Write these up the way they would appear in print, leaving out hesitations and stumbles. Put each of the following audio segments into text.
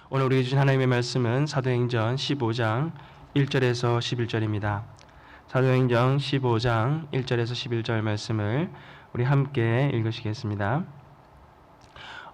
오늘 우리에게 주신 하나님의 말씀은 사도행전 15장 1절에서 11절입니다. 사도행전 15장 1절에서 11절 말씀을 우리 함께 읽으시겠습니다.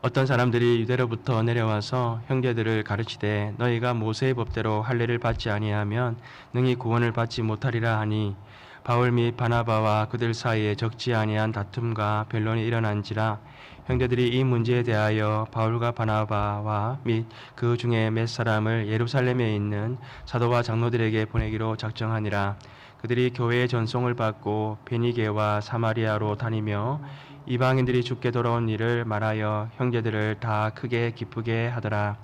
어떤 사람들이 유대로부터 내려와서 형제들을 가르치되 너희가 모세의 법대로 할례를 받지 아니하면 능히 구원을 받지 못하리라 하니 바울 및 바나바와 그들 사이에 적지 아니한 다툼과 변론이 일어난지라 형제들이 이 문제에 대하여 바울과 바나바와 및 그 중에 몇 사람을 예루살렘에 있는 사도와 장로들에게 보내기로 작정하니라. 그들이 교회의 전송을 받고 베니게와 사마리아로 다니며 이방인들이 죽게 돌아온 일을 말하여 형제들을 다 크게 기쁘게 하더라.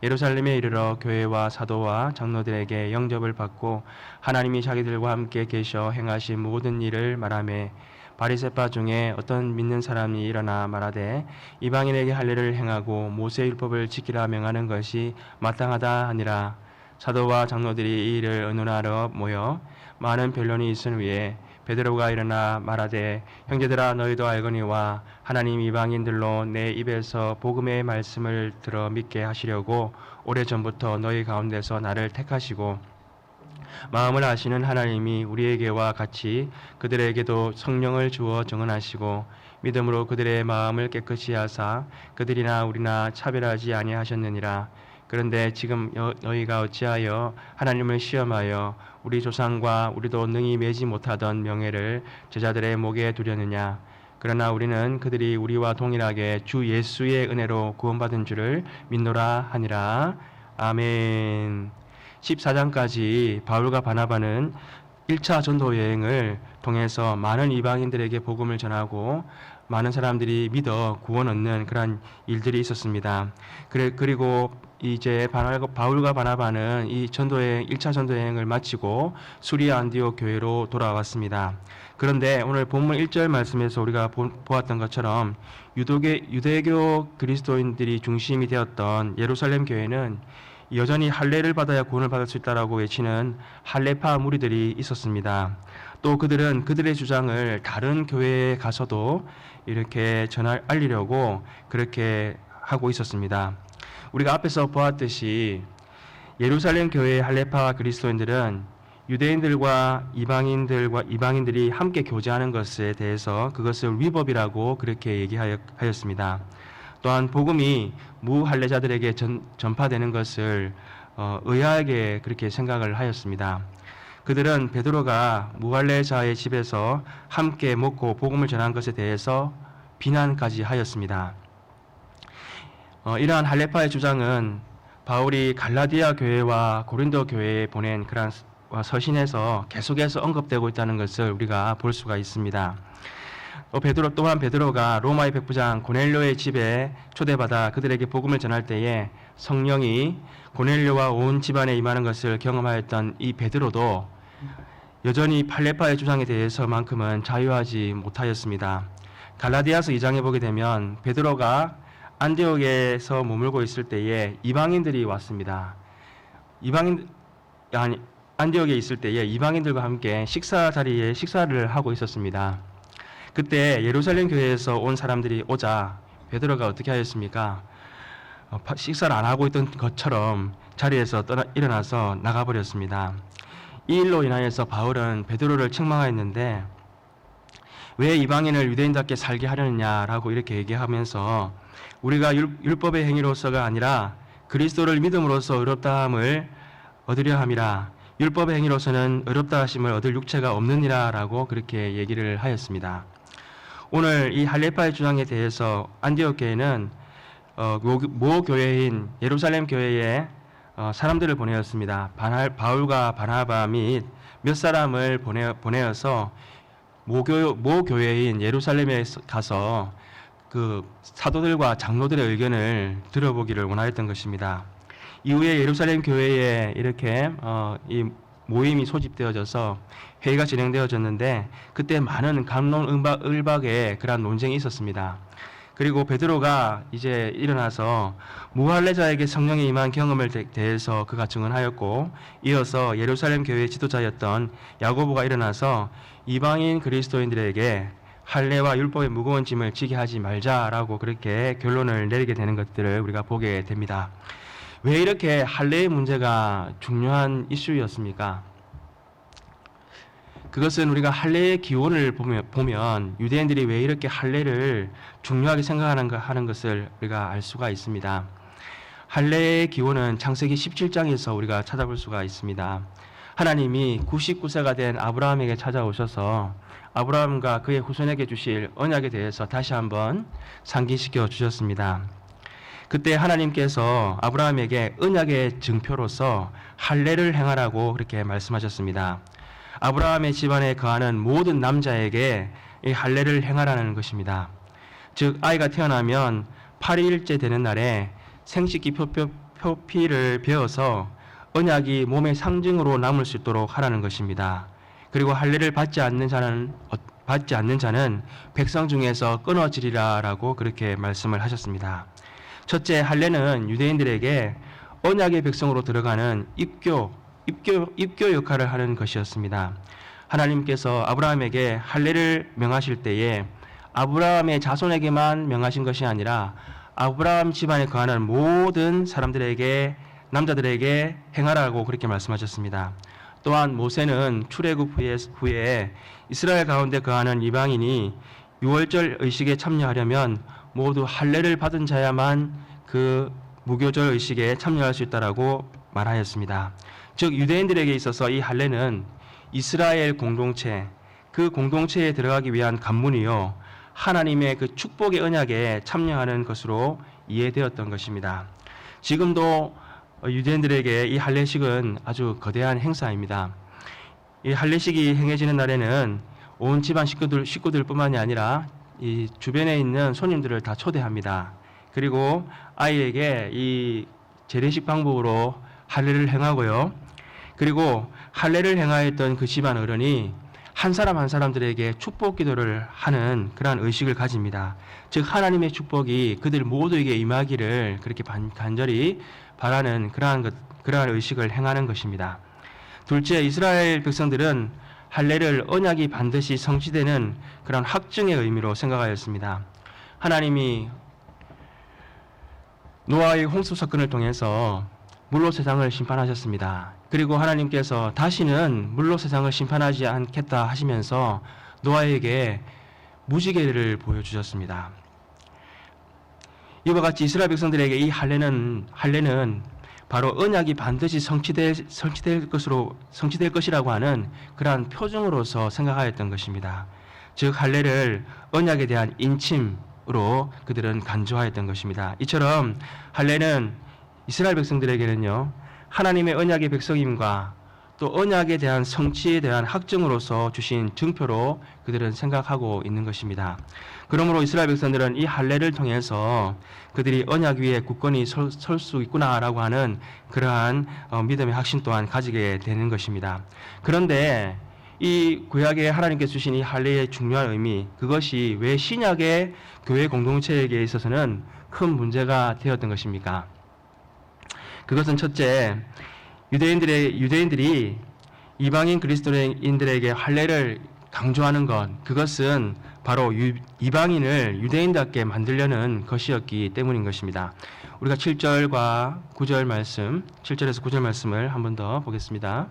예루살렘에 이르러 교회와 사도와 장로들에게 영접을 받고 하나님이 자기들과 함께 계셔 행하신 모든 일을 말하며 바리새파 중에 어떤 믿는 사람이 일어나 말하되 이방인에게 할례를 행하고 모세의 율법을 지키라 명하는 것이 마땅하다 하니라. 사도와 장로들이 이 일을 의논하러 모여 많은 변론이 있은 후에 베드로가 일어나 말하되 형제들아 너희도 알거니와 하나님 이방인들로 내 입에서 복음의 말씀을 들어 믿게 하시려고 오래전부터 너희 가운데서 나를 택하시고 마음을 아시는 하나님이 우리에게와 같이 그들에게도 성령을 주어 정언하시고 믿음으로 그들의 마음을 깨끗이 하사 그들이나 우리나 차별하지 아니하셨느니라. 그런데 지금 너희가 어찌하여 하나님을 시험하여 우리 조상과 우리도 능히 매지 못하던 명예를 제자들의 목에 두려느냐. 그러나 우리는 그들이 우리와 동일하게 주 예수의 은혜로 구원받은 줄을 믿노라 하니라. 아멘. 14장까지 바울과 바나바는 1차 전도 여행을 통해서 많은 이방인들에게 복음을 전하고 많은 사람들이 믿어 구원 얻는 그런 일들이 있었습니다. 그리고 이제 바울과 바나바는 이 전도여행, 1차 전도여행을 마치고 수리아 안디옥 교회로 돌아왔습니다. 그런데 오늘 본문 1절 말씀에서 우리가 보았던 것처럼 유대교 그리스도인들이 중심이 되었던 예루살렘 교회는 여전히 할례를 받아야 구원을 받을 수 있다라고 외치는 할례파 무리들이 있었습니다. 또 그들은 그들의 주장을 다른 교회에 가서도 이렇게 알리려고 그렇게 하고 있었습니다. 우리가 앞에서 보았듯이 예루살렘 교회의 할례파 그리스도인들은 유대인들과 이방인들이 함께 교제하는 것에 대해서 그것을 위법이라고 그렇게 얘기하였습니다. 또한 복음이 무할례자들에게 전파되는 것을 의아하게 그렇게 생각을 하였습니다. 그들은 베드로가 무할례자의 집에서 함께 먹고 복음을 전한 것에 대해서 비난까지 하였습니다. 이러한 할례파의 주장은 바울이 갈라디아 교회와 고린도 교회에 보낸 그런 서신에서 계속해서 언급되고 있다는 것을 우리가 볼 수가 있습니다. 또한 베드로가 로마의 백부장 고넬료의 집에 초대받아 그들에게 복음을 전할 때에 성령이 고넬료와 온 집안에 임하는 것을 경험하였던 이 베드로도 여전히 할례파의 주장에 대해서만큼은 자유하지 못하였습니다. 갈라디아서 2장에 보게 되면 베드로가 안디옥에서 머물고 있을 때에 이방인들이 왔습니다. 안디옥에 있을 때에 이방인들과 함께 식사 자리에 식사를 하고 있었습니다. 그때 예루살렘 교회에서 온 사람들이 오자 베드로가 어떻게 하였습니까? 식사를 안 하고 있던 것처럼 자리에서 일어나서 나가버렸습니다. 이 일로 인하여서 바울은 베드로를 책망하였는데 왜 이방인을 유대인답게 살게 하려느냐라고 이렇게 얘기하면서 우리가 율법의 행위로서가 아니라 그리스도를 믿음으로써 의롭다함을 얻으려 함이라. 율법의 행위로서는 의롭다 하심을 얻을 육체가 없느니라 라고 그렇게 얘기를 하였습니다. 오늘 이 할례파의 주장에 대해서 안디옥 교회는 모 교회인 예루살렘 교회에 사람들을 보내었습니다. 바울과 바나바 및 몇 사람을 보내어서 모 교회인 예루살렘에 가서 그 사도들과 장로들의 의견을 들어보기를 원하였던 것입니다. 이후에 예루살렘 교회에 이렇게 이 모임이 소집되어져서 회의가 진행되어졌는데 그때 많은 갑론을박의 그러한 논쟁이 있었습니다. 그리고 베드로가 이제 일어나서 무할례자에게 성령이 임한 경험을 대해서 그가 증언하였고 이어서 예루살렘 교회의 지도자였던 야고보가 일어나서 이방인 그리스도인들에게 할례와 율법의 무거운 짐을 지게 하지 말자라고 그렇게 결론을 내리게 되는 것들을 우리가 보게 됩니다. 왜 이렇게 할례의 문제가 중요한 이슈였습니까? 그것은 우리가 할례의 기원을 보면 유대인들이 왜 이렇게 할례를 중요하게 생각하는 것을 우리가 알 수가 있습니다. 할례의 기원은 창세기 17장에서 우리가 찾아볼 수가 있습니다. 하나님이 99세가 된 아브라함에게 찾아오셔서 아브라함과 그의 후손에게 주실 언약에 대해서 다시 한번 상기시켜 주셨습니다. 그때 하나님께서 아브라함에게 언약의 증표로서 할례를 행하라고 그렇게 말씀하셨습니다. 아브라함의 집안에 거하는 모든 남자에게 이 할례를 행하라는 것입니다. 즉 아이가 태어나면 8일째 되는 날에 생식기 표피를 베어서 언약이 몸의 상징으로 남을 수 있도록 하라는 것입니다. 그리고 할례를 받지 않는 자는 백성 중에서 끊어지리라라고 그렇게 말씀을 하셨습니다. 첫째, 할례는 유대인들에게 언약의 백성으로 들어가는 입교 역할을 하는 것이었습니다. 하나님께서 아브라함에게 할례를 명하실 때에 아브라함의 자손에게만 명하신 것이 아니라 아브라함 집안에 거하는 모든 사람들에게, 남자들에게 행하라고 그렇게 말씀하셨습니다. 또한 모세는 출애굽 후에 이스라엘 가운데 거하는 이방인이 유월절 의식에 참여하려면 모두 할례를 받은 자야만 그 무교절 의식에 참여할 수 있다라고 말하였습니다. 즉 유대인들에게 있어서 이 할례는 이스라엘 공동체, 그 공동체에 들어가기 위한 관문이요 하나님의 그 축복의 언약에 참여하는 것으로 이해되었던 것입니다. 지금도 유대인들에게 이 할례식은 아주 거대한 행사입니다. 이 할례식이 행해지는 날에는 온 집안 식구들뿐만이 아니라 이 주변에 있는 손님들을 다 초대합니다. 그리고 아이에게 이 재래식 방법으로 할례를 행하고요. 그리고 할례를 행하였던 그 집안 어른이 한 사람 한 사람들에게 축복 기도를 하는 그러한 의식을 가집니다. 즉 하나님의 축복이 그들 모두에게 임하기를 그렇게 간절히 바라는 그러한 의식을 행하는 것입니다. 둘째, 이스라엘 백성들은 할례를 언약이 반드시 성취되는 그런 확증의 의미로 생각하였습니다. 하나님이 노아의 홍수 사건을 통해서 물로 세상을 심판하셨습니다. 그리고 하나님께서 다시는 물로 세상을 심판하지 않겠다 하시면서 노아에게 무지개를 보여주셨습니다. 이와 같이 이스라엘 백성들에게 이 할례는 바로 언약이 반드시 성취될 것이라고 하는 그러한 표징으로서 생각하였던 것입니다. 즉 할례를 언약에 대한 인침으로 그들은 간주하였던 것입니다. 이처럼 할례는 이스라엘 백성들에게는요 하나님의 언약의 백성임과 또 언약에 대한 성취에 대한 확증으로서 주신 증표로 그들은 생각하고 있는 것입니다. 그러므로 이스라엘 백성들은 이 할례를 통해서 그들이 언약 위에 굳건히 설 수 있구나라고 하는 그러한 믿음의 확신 또한 가지게 되는 것입니다. 그런데 이 구약에 하나님께서 주신 이 할례의 중요한 의미, 그것이 왜 신약의 교회 공동체에게 있어서는 큰 문제가 되었던 것입니까? 그것은 첫째, 유대인들이 이방인 그리스도인들에게 할례를 강조하는 것, 그것은 바로 이방인을 유대인답게 만들려는 것이었기 때문인 것입니다. 우리가 7절과 9절 말씀, 7절에서 9절 말씀을 한 번 더 보겠습니다.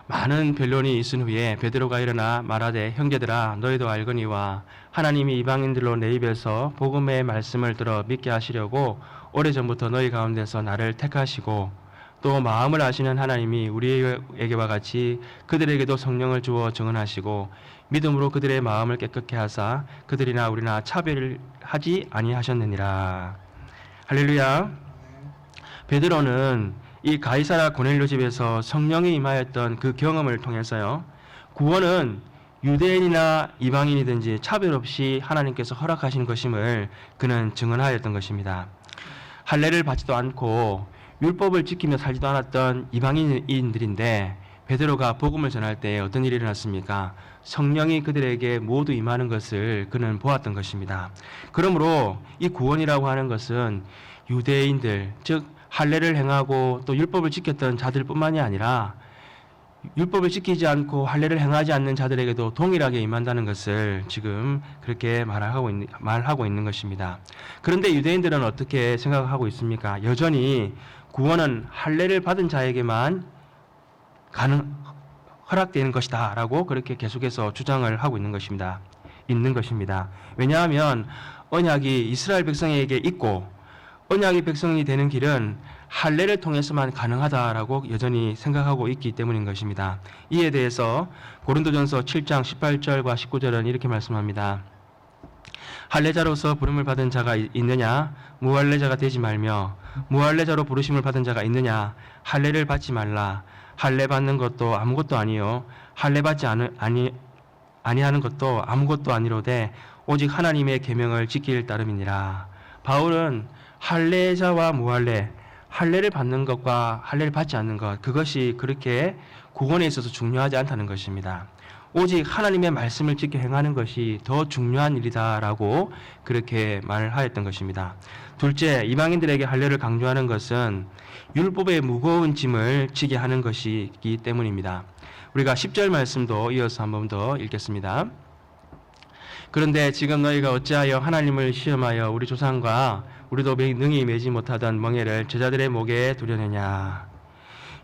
많은 변론이 있은 후에 베드로가 일어나 말하되 형제들아 너희도 알거니와 하나님이 이방인들로 내 입에서 복음의 말씀을 들어 믿게 하시려고 오래전부터 너희 가운데서 나를 택하시고 또 마음을 아시는 하나님이 우리에게와 같이 그들에게도 성령을 주어 증언하시고 믿음으로 그들의 마음을 깨끗게 하사 그들이나 우리나 차별을 하지 아니하셨느니라. 할렐루야. 베드로는 이 가이사라 고넬료 집에서 성령이 임하였던 그 경험을 통해서요, 구원은 유대인이나 이방인이든지 차별 없이 하나님께서 허락하신 것임을 그는 증언하였던 것입니다. 할례를 받지도 않고 율법을 지키며 살지도 않았던 이방인들인데 베드로가 복음을 전할 때 어떤 일이 일어났습니까? 성령이 그들에게 모두 임하는 것을 그는 보았던 것입니다. 그러므로 이 구원이라고 하는 것은 유대인들, 즉 할례를 행하고 또 율법을 지켰던 자들뿐만이 아니라 율법을 지키지 않고 할례를 행하지 않는 자들에게도 동일하게 임한다는 것을 지금 그렇게 말하고 있는 것입니다. 그런데 유대인들은 어떻게 생각하고 있습니까? 여전히 구원은 할례를 받은 자에게만 허락되는 것이다 라고 그렇게 계속해서 주장을 하고 있는 것입니다. 왜냐하면 언약이 이스라엘 백성에게 있고 언약의 백성이 되는 길은 할례를 통해서만 가능하다라고 여전히 생각하고 있기 때문인 것입니다. 이에 대해서 고린도전서 7장 18절과 19절은 이렇게 말씀합니다. 할례자로서 부름을 받은 자가 있느냐? 무할례자가 되지 말며 무할례자로 부르심을 받은 자가 있느냐? 할례를 받지 말라. 할례 받는 것도 아무것도 아니요 할례 받지 아니하는 것도 아무것도 아니로되 오직 하나님의 계명을 지킬 따름이니라. 바울은 할례자와 무할례, 할례를 받는 것과 할례를 받지 않는 것, 그것이 그렇게 구원에 있어서 중요하지 않다는 것입니다. 오직 하나님의 말씀을 지켜 행하는 것이 더 중요한 일이다라고 그렇게 말을 하였던 것입니다. 둘째, 이방인들에게 할례를 강조하는 것은 율법의 무거운 짐을 지게 하는 것이기 때문입니다. 우리가 10절 말씀도 이어서 한 번 더 읽겠습니다. 그런데 지금 너희가 어찌하여 하나님을 시험하여 우리 조상과 우리도 능히 매지 못하던 멍에를 제자들의 목에 두려느냐.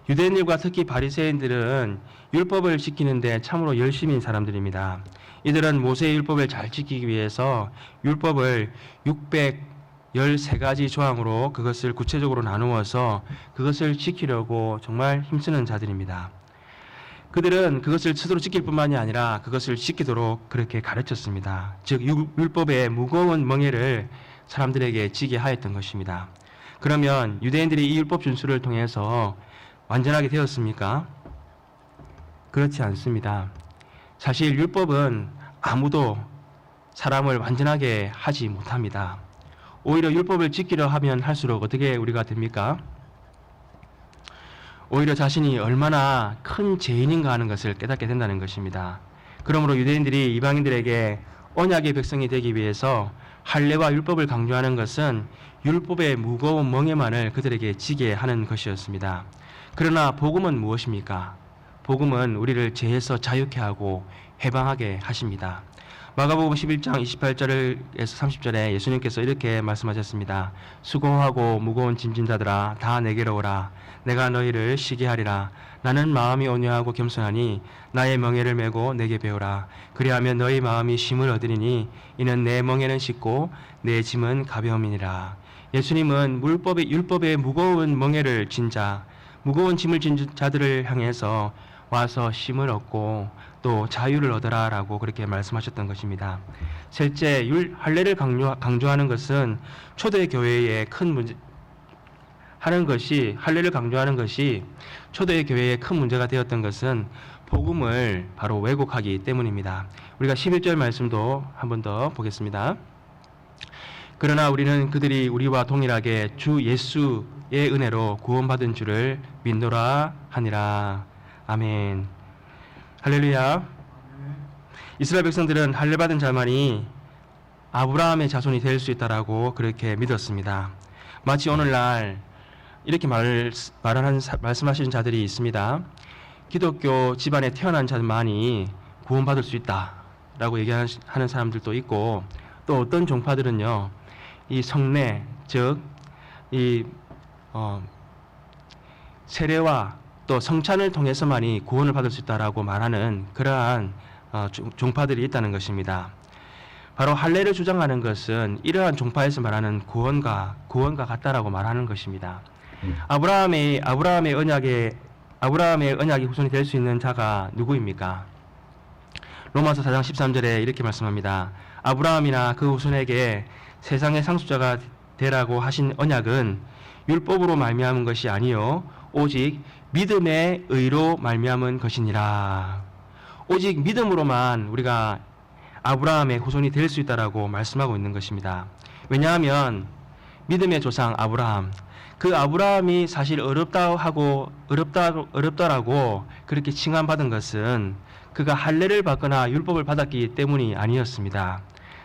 유대인들과 특히 바리새인들은 율법을 지키는데 참으로 열심인 사람들입니다. 이들은 모세의 율법을 잘 지키기 위해서 율법을 613가지 조항으로 그것을 구체적으로 나누어서 그것을 지키려고 정말 힘쓰는 자들입니다. 그들은 그것을 스스로 지킬 뿐만이 아니라 그것을 지키도록 그렇게 가르쳤습니다. 즉 율법의 무거운 멍에를 사람들에게 지게 하였던 것입니다. 그러면 유대인들이 이 율법 준수를 통해서 완전하게 되었습니까? 그렇지 않습니다. 사실 율법은 아무도 사람을 완전하게 하지 못합니다. 오히려 율법을 지키려 하면 할수록 어떻게 우리가 됩니까? 오히려 자신이 얼마나 큰 죄인인가 하는 것을 깨닫게 된다는 것입니다. 그러므로 유대인들이 이방인들에게 언약의 백성이 되기 위해서 할례와 율법을 강조하는 것은 율법의 무거운 멍에만을 그들에게 지게 하는 것이었습니다. 그러나 복음은 무엇입니까? 복음은 우리를 죄에서 자유케 하고 해방하게 하십니다. 마가복음 11장 28절에서 30절에 예수님께서 이렇게 말씀하셨습니다. 수고하고 무거운 짐진 자들아 다 내게로 오라. 내가 너희를 쉬게 하리라. 나는 마음이 온유하고 겸손하니 나의 멍에를 메고 내게 배우라. 그리하면 너희 마음이 쉼을 얻으리니 이는 내 멍에는 쉽고 내 짐은 가벼움이니라. 예수님은 율법의 무거운 멍에를 진 자, 무거운 짐을 진 자들을 향해서 와서 쉼을 얻고 또 자유를 얻어라라고 그렇게 말씀하셨던 것입니다. 셋째, 할례를 강조하는 것은 초대 교회의 큰 문제 할례를 강조하는 것이 초대 교회의 큰 문제가 되었던 것은 복음을 바로 왜곡하기 때문입니다. 우리가 11절 말씀도 한 번 더 보겠습니다. 그러나 우리는 그들이 우리와 동일하게 주 예수의 은혜로 구원받은 줄을 믿노라 하니라. 아멘. 할렐루야. 이스라엘 백성들은 할례 받은 자만이 아브라함의 자손이 될 수 있다라고 그렇게 믿었습니다. 마치 오늘날 이렇게 말씀하시는 자들이 있습니다. 기독교 집안에 태어난 자만이 구원받을 수 있다라고 얘기하는 사람들도 있고, 또 어떤 종파들은요, 이 성례, 즉 이 세례와 또 성찬을 통해서만이 구원을 받을 수 있다라고 말하는 그러한 종파들이 있다는 것입니다. 바로 할례를 주장하는 것은 이러한 종파에서 말하는 구원과 같다라고 말하는 것입니다. 아브라함의 언약의 후손이 될 수 있는 자가 누구입니까? 로마서 4장 13절에 이렇게 말씀합니다. 아브라함이나 그 후손에게 세상의 상속자가 되라고 하신 언약은 율법으로 말미암은 것이 아니요 오직 믿음의 의로 말미암은 것이니라. 오직 믿음으로만 우리가 아브라함의 후손이 될 수 있다라고 말씀하고 있는 것입니다. 왜냐하면 믿음의 조상 아브라함, 그 아브라함이 사실 어렵다라고 그렇게 칭함받은 것은 그가 할례를 받거나 율법을 받았기 때문이 아니었습니다.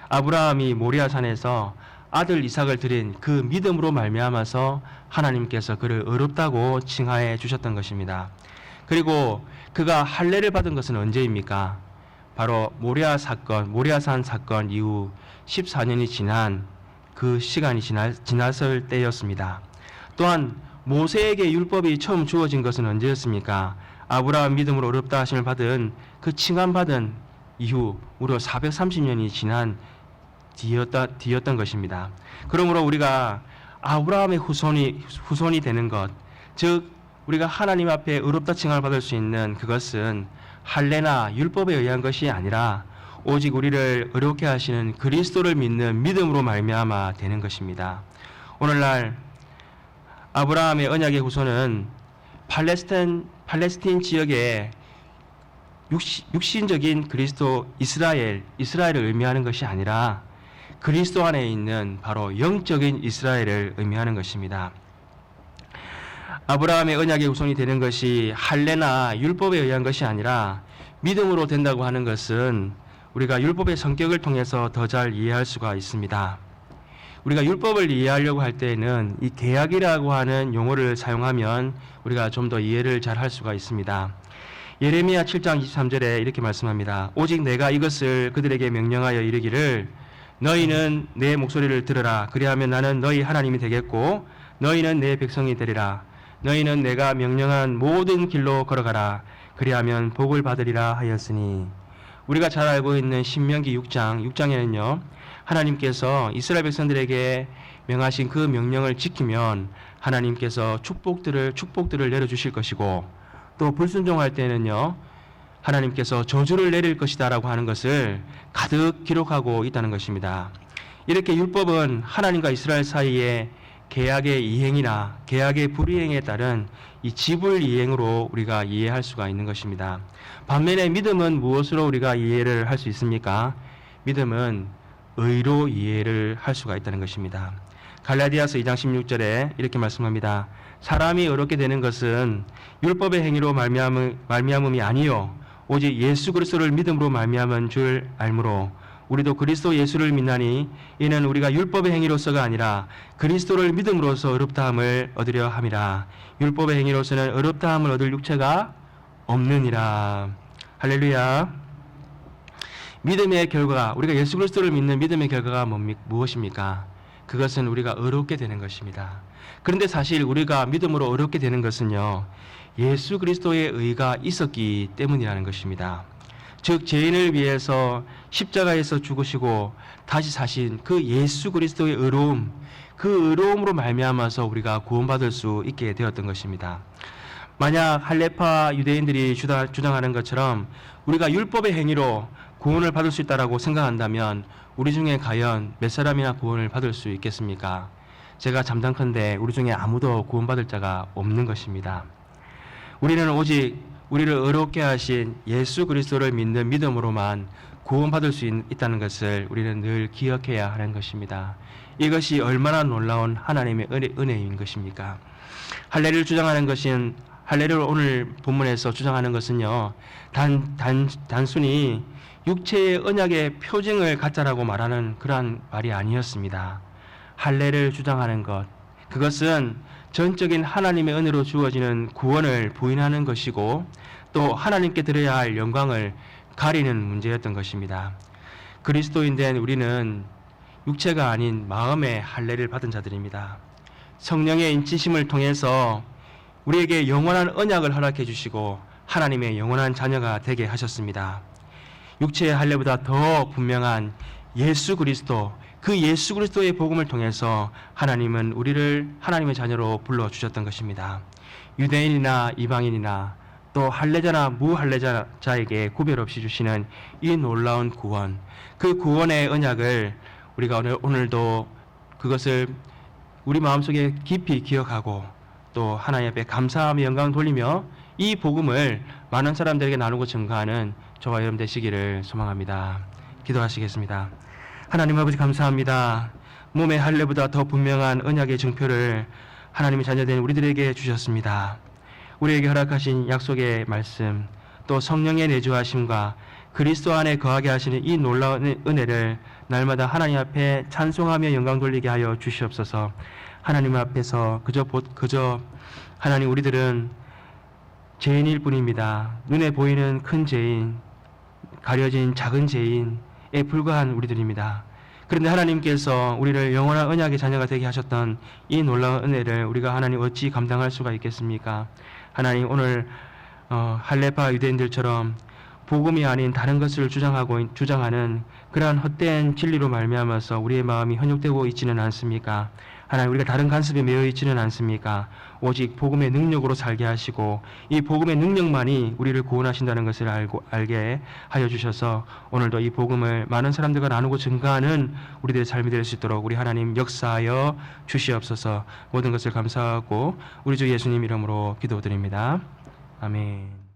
아브라함이 모리아산에서 아들 이삭을 드린 그 믿음으로 말미암아서 하나님께서 그를 어렵다고 칭하해 주셨던 것입니다. 그리고 그가 할례를 받은 것은 언제입니까? 바로 모리아산 사건 이후 14년이 지난 그 시간이 지났을 때였습니다. 또한 모세에게 율법이 처음 주어진 것은 언제였습니까? 아브라함 믿음으로 어렵다 하심을 받은 그 칭함받은 이후 무려 430년이 지난 뒤였던 것입니다. 그러므로 우리가 아브라함의 후손이 되는 것, 즉 우리가 하나님 앞에 의롭다 칭함을 받을 수 있는 그것은 할례나 율법에 의한 것이 아니라 오직 우리를 의롭게 하시는 그리스도를 믿는 믿음으로 말미암아 되는 것입니다. 오늘날 아브라함의 언약의 후손은 팔레스틴 지역의 육신적인 그리스도 이스라엘을 의미하는 것이 아니라 그리스도 안에 있는 바로 영적인 이스라엘을 의미하는 것입니다. 아브라함의 언약의 후손이 되는 것이 할례나 율법에 의한 것이 아니라 믿음으로 된다고 하는 것은 우리가 율법의 성격을 통해서 더 잘 이해할 수가 있습니다. 우리가 율법을 이해하려고 할 때에는 이 계약이라고 하는 용어를 사용하면 우리가 좀 더 이해를 잘 할 수가 있습니다. 예레미야 7장 23절에 이렇게 말씀합니다. 오직 내가 이것을 그들에게 명령하여 이르기를 너희는 내 목소리를 들으라. 그리하면 나는 너희 하나님이 되겠고 너희는 내 백성이 되리라. 너희는 내가 명령한 모든 길로 걸어가라. 그리하면 복을 받으리라 하였으니, 우리가 잘 알고 있는 신명기 6장에는요 하나님께서 이스라엘 백성들에게 명하신 그 명령을 지키면 하나님께서 축복들을 내려주실 것이고, 또 불순종할 때는요 하나님께서 저주를 내릴 것이다 라고 하는 것을 가득 기록하고 있다는 것입니다. 이렇게 율법은 하나님과 이스라엘 사이에 계약의 이행이나 계약의 불이행에 따른 이 지불 이행으로 우리가 이해할 수가 있는 것입니다. 반면에 믿음은 무엇으로 우리가 이해를 할 수 있습니까? 믿음은 의로 이해를 할 수가 있다는 것입니다. 갈라디아서 2장 16절에 이렇게 말씀합니다. 사람이 의롭게 되는 것은 율법의 행위로 말미암음이 아니요 오직 예수 그리스도를 믿음으로 말미암은 줄 알므로 우리도 그리스도 예수를 믿나니 이는 우리가 율법의 행위로서가 아니라 그리스도를 믿음으로써 의롭다함을 얻으려 함이라. 율법의 행위로서는 의롭다함을 얻을 육체가 없느니라. 할렐루야. 믿음의 결과, 우리가 예수 그리스도를 믿는 믿음의 결과가 무엇입니까? 그것은 우리가 의롭게 되는 것입니다. 그런데 사실 우리가 믿음으로 의롭게 되는 것은요 예수 그리스도의 의가 있었기 때문이라는 것입니다. 즉 죄인을 위해서 십자가에서 죽으시고 다시 사신 그 예수 그리스도의 의로움, 그 의로움으로 말미암아서 우리가 구원받을 수 있게 되었던 것입니다. 만약 할례파 유대인들이 주장하는 것처럼 우리가 율법의 행위로 구원을 받을 수 있다라고 생각한다면 우리 중에 과연 몇 사람이나 구원을 받을 수 있겠습니까? 제가 잠잠컨대 우리 중에 아무도 구원받을 자가 없는 것입니다. 우리는 오직 우리를 의롭게 하신 예수 그리스도를 믿는 믿음으로만 구원받을 수 있다는 것을 우리는 늘 기억해야 하는 것입니다. 이것이 얼마나 놀라운 하나님의 은혜인 것입니까? 할례를 오늘 본문에서 주장하는 것은요 단순히 육체의 언약의 표징을 갖자라고 말하는 그러한 말이 아니었습니다. 할례를 주장하는 것, 그것은 전적인 하나님의 은혜로 주어지는 구원을 부인하는 것이고 또 하나님께 드려야 할 영광을 가리는 문제였던 것입니다. 그리스도인 된 우리는 육체가 아닌 마음의 할례를 받은 자들입니다. 성령의 인치심을 통해서 우리에게 영원한 언약을 허락해 주시고 하나님의 영원한 자녀가 되게 하셨습니다. 육체의 할례보다 더 분명한 예수 그리스도, 그 예수 그리스도의 복음을 통해서 하나님은 우리를 하나님의 자녀로 불러주셨던 것입니다. 유대인이나 이방인이나 또 할례자나 무할례자에게 구별 없이 주시는 이 놀라운 구원, 그 구원의 언약을 우리가 오늘도 그것을 우리 마음속에 깊이 기억하고 또 하나님 앞에 감사하며 영광을 돌리며 이 복음을 많은 사람들에게 나누고 증거하는 저와 여러분 되시기를 소망합니다. 기도하시겠습니다. 하나님 아버지 감사합니다. 몸의 할례보다 더 분명한 언약의 증표를 하나님의 자녀된 우리들에게 주셨습니다. 우리에게 허락하신 약속의 말씀, 또 성령의 내주하심과 그리스도 안에 거하게 하시는 이 놀라운 은혜를 날마다 하나님 앞에 찬송하며 영광 돌리게 하여 주시옵소서. 하나님 앞에서 그저 하나님 우리들은 죄인일 뿐입니다. 눈에 보이는 큰 죄인, 가려진 작은 죄인에 불과한 우리들입니다. 그런데 하나님께서 우리를 영원한 언약의 자녀가 되게 하셨던 이 놀라운 은혜를 우리가 하나님 어찌 감당할 수가 있겠습니까? 하나님 오늘 할레파 유대인들처럼 복음이 아닌 다른 것을 주장하는 그러한 헛된 진리로 말미암아서 우리의 마음이 현혹되고 있지는 않습니까? 하나님, 우리가 다른 간섭에 매여 있지는 않습니까? 오직 복음의 능력으로 살게 하시고 이 복음의 능력만이 우리를 구원하신다는 것을 알게 하여 주셔서 오늘도 이 복음을 많은 사람들과 나누고 증거하는 우리들의 삶이 될 수 있도록 우리 하나님 역사하여 주시옵소서. 모든 것을 감사하고 우리 주 예수님 이름으로 기도드립니다. 아멘.